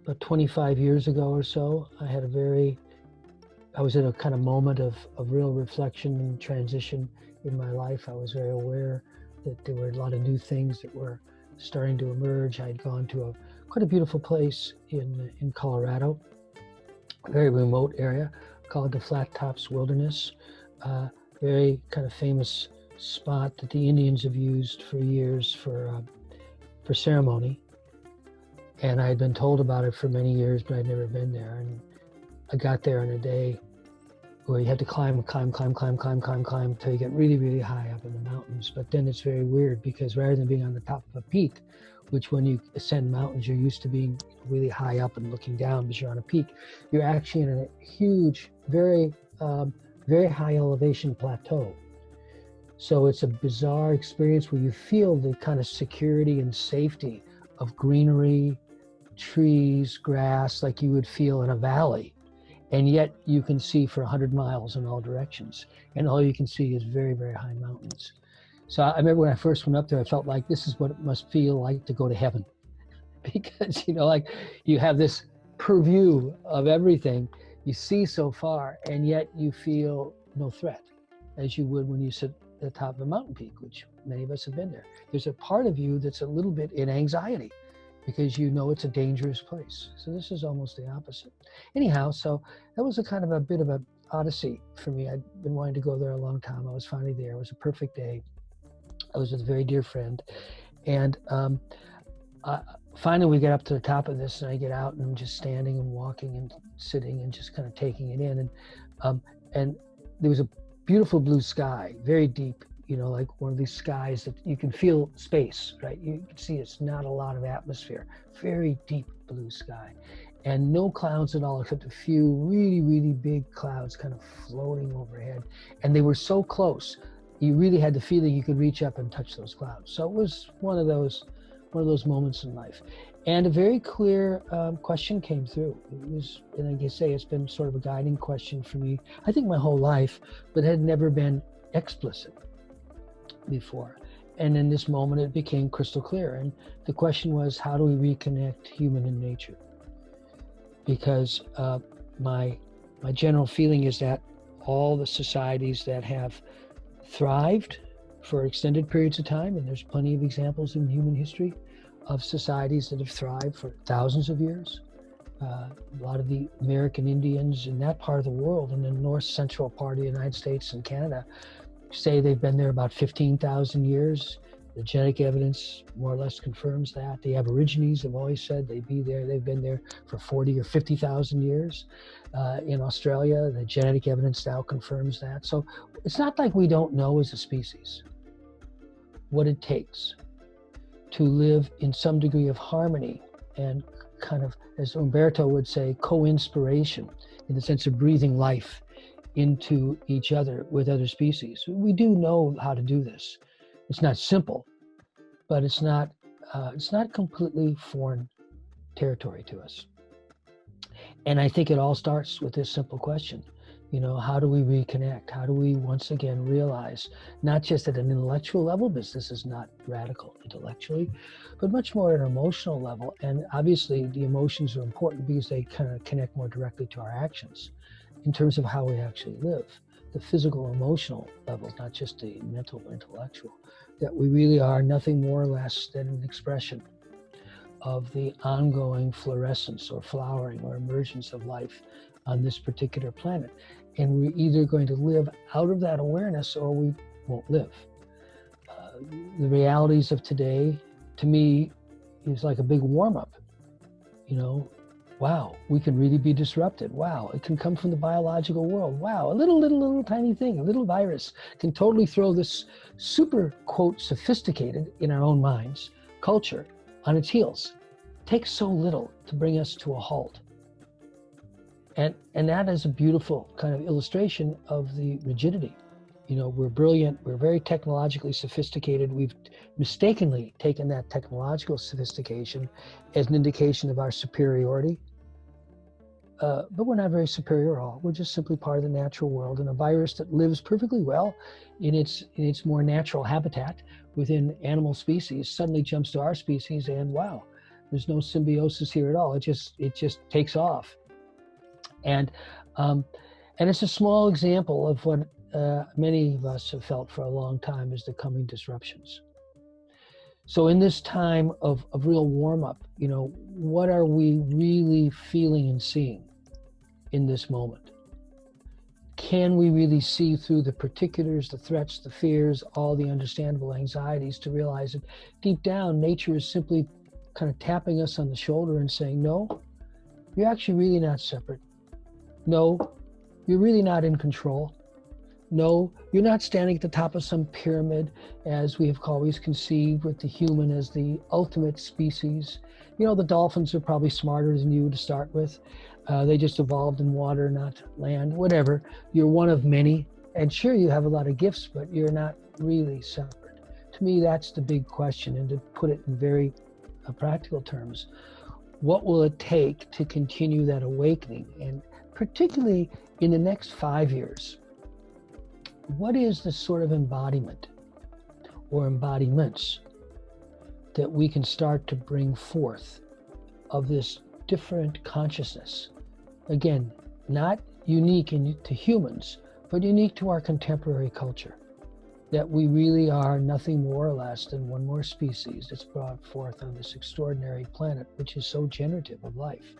about 25 years ago or so. I was in a kind of moment of real reflection and transition in my life. I was very aware that there were a lot of new things that were starting to emerge. I'd gone to quite a beautiful place in Colorado, a very remote area called the Flat Tops Wilderness, very kind of famous spot that the Indians have used for years for ceremony. And I had been told about it for many years, but I'd never been there. And I got there on a day where you have to climb until you get really, really high up in the mountains. But then it's very weird because rather than being on the top of a peak, which when you ascend mountains, you're used to being really high up and looking down because you're on a peak, you're actually in a huge, very high elevation plateau. So it's a bizarre experience where you feel the kind of security and safety of greenery, trees, grass, like you would feel in a valley. And yet you can see for 100 miles in all directions. And all you can see is very, very high mountains. So I remember when I first went up there, I felt like this is what it must feel like to go to heaven. Because, like you have this purview of everything. You see so far, and yet you feel no threat, as you would when you sit at the top of a mountain peak, which many of us have been there. There's a part of you that's a little bit in anxiety because you know it's a dangerous place. So this is almost the opposite. Anyhow, so that was a bit of an odyssey for me. I'd been wanting to go there a long time. I was finally there. It was a perfect day. I was with a very dear friend. And finally we get up to the top of this and I get out and I'm just standing and walking and sitting and just kind of taking it in. And there was a beautiful blue sky, very deep, like one of these skies that you can feel space, right? You can see it's not a lot of atmosphere, very deep blue sky. And no clouds at all, except a few really, really big clouds kind of floating overhead. And they were so close, you really had the feeling you could reach up and touch those clouds. So it was one of those moments in life. And a very clear question came through. It was, and I can say it's been sort of a guiding question for me, I think my whole life, but had never been explicit before. And in this moment, it became crystal clear. And the question was, how do we reconnect human and nature? Because my general feeling is that all the societies that have thrived for extended periods of time, and there's plenty of examples in human history of societies that have thrived for thousands of years. A lot of the American Indians in that part of the world, in the north central part of the United States and Canada, say they've been there about 15,000 years. The genetic evidence more or less confirms that. The Aborigines have always said they've been there for 40 or 50,000 years. In Australia, the genetic evidence now confirms that. So it's not like we don't know as a species what it takes to live in some degree of harmony and kind of, as Umberto would say, co-inspiration, in the sense of breathing life into each other with other species. We do know how to do this. It's not simple, but it's not completely foreign territory to us. And I think it all starts with this simple question. How do we reconnect? How do we once again realize, not just at an intellectual level, because this is not radical intellectually, but much more at an emotional level. And obviously the emotions are important because they kind of connect more directly to our actions in terms of how we actually live. The physical, emotional levels, not just the mental or intellectual, that we really are nothing more or less than an expression of the ongoing fluorescence or flowering or emergence of life on this particular planet. And we're either going to live out of that awareness or we won't live. The realities of today, to me, is like a big warm-up. Wow, we can really be disrupted. Wow, it can come from the biological world. Wow, a little tiny thing, a little virus can totally throw this super, quote, sophisticated, in our own minds, culture on its heels. It takes so little to bring us to a halt. And that is a beautiful kind of illustration of the rigidity. We're brilliant, we're very technologically sophisticated. We've mistakenly taken that technological sophistication as an indication of our superiority. But we're not very superior at all. We're just simply part of the natural world. And a virus that lives perfectly well in its more natural habitat within animal species suddenly jumps to our species and wow, There's no symbiosis here at all. It just takes off. And it's a small example of what many of us have felt for a long time is the coming disruptions. So in this time of real warm-up, what are we really feeling and seeing in this moment? Can we really see through the particulars, the threats, the fears, all the understandable anxieties to realize that deep down, nature is simply kind of tapping us on the shoulder and saying, no, you're actually really not separate. No, you're really not in control. No, you're not standing at the top of some pyramid as we have always conceived with the human as the ultimate species. The dolphins are probably smarter than you to start with. They just evolved in water, not land, whatever. You're one of many. And sure, you have a lot of gifts, but you're not really separate. To me, that's the big question. And to put it in very practical terms, what will it take to continue that awakening? And particularly in the next 5 years, what is the sort of embodiment or embodiments that we can start to bring forth of this different consciousness? Again, not unique to humans, but unique to our contemporary culture. That we really are nothing more or less than one more species that's brought forth on this extraordinary planet, which is so generative of life.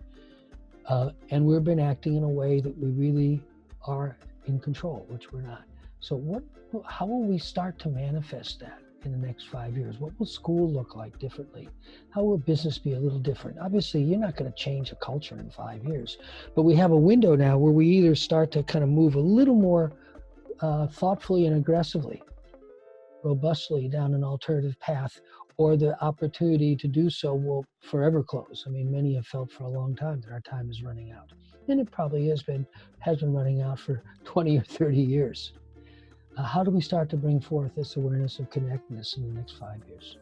And we've been acting in a way that we really are in control, which we're not. So how will we start to manifest that in the next 5 years? What will school look like differently? How will business be a little different? Obviously, you're not going to change a culture in 5 years, but we have a window now where we either start to kind of move a little more thoughtfully and aggressively, robustly down an alternative path, or the opportunity to do so will forever close. I mean, many have felt for a long time that our time is running out. And it probably has been running out for 20 or 30 years. How do we start to bring forth this awareness of connectedness in the next 5 years?